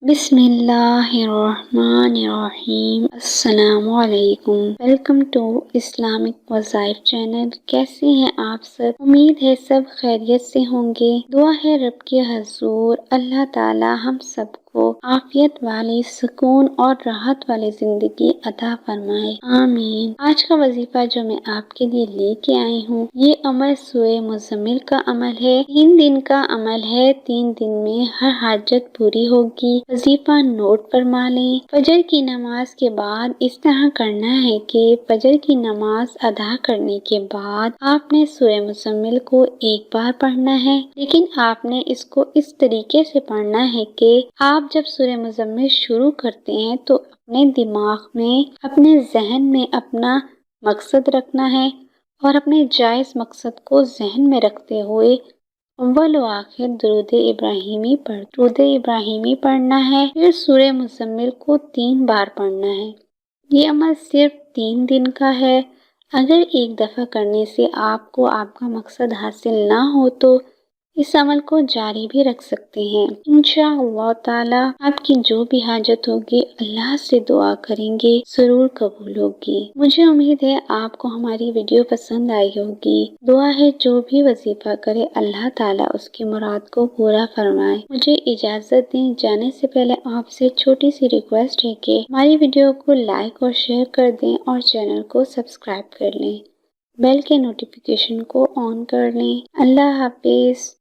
بسم اللہ الرحمن الرحیم۔ السلام علیکم۔ ویلکم ٹو اسلامک وظائف چینل۔ کیسے ہیں آپ سب؟ امید ہے سب خیریت سے ہوں گے۔ دعا ہے رب کے حضور اللہ تعالی ہم سب کو عافیت والی، سکون اور راحت والی زندگی عطا فرمائے، آمین۔ آج کا وظیفہ جو میں آپ کے لیے لے کے آئی ہوں، یہ عمل سورہ مزمل کا عمل ہے۔ 3 دن کا عمل ہے۔ 3 دن میں ہر حاجت پوری ہوگی۔ وظیفہ نوٹ فرما لیں۔ فجر کی نماز کے بعد اس طرح کرنا ہے کہ فجر کی نماز ادا کرنے کے بعد آپ نے سورہ مزمل کو ایک بار پڑھنا ہے، لیکن آپ نے اس کو اس طریقے سے پڑھنا ہے کہ آپ جب سورہ مزمل شروع کرتے ہیں تو اپنے دماغ میں، اپنے ذہن میں اپنا مقصد رکھنا ہے اور اپنے جائز مقصد کو ذہن میں رکھتے ہوئے اول و آخر درود ابراہیمی پڑھنا ہے۔ پھر سورہ مزمل کو 3 بار پڑھنا ہے۔ یہ عمل صرف 3 دن کا ہے۔ اگر ایک دفعہ کرنے سے آپ کو آپ کا مقصد حاصل نہ ہو تو اس عمل کو جاری بھی رکھ سکتے ہیں۔ انشاءاللہ تعالی آپ کی جو بھی حاجت ہوگی اللہ سے دعا کریں گے، ضرور قبول ہوگی۔ مجھے امید ہے آپ کو ہماری ویڈیو پسند آئی ہوگی۔ دعا ہے جو بھی وظیفہ کرے اللہ تعالی اس کی مراد کو پورا فرمائے۔ مجھے اجازت دیں، جانے سے پہلے آپ سے چھوٹی سی ریکویسٹ ہے کہ ہماری ویڈیو کو لائک اور شیئر کر دیں اور چینل کو سبسکرائب کر لیں۔ بیل کے نوٹیفیکیشن کو آن کر لیں۔ اللہ حافظ۔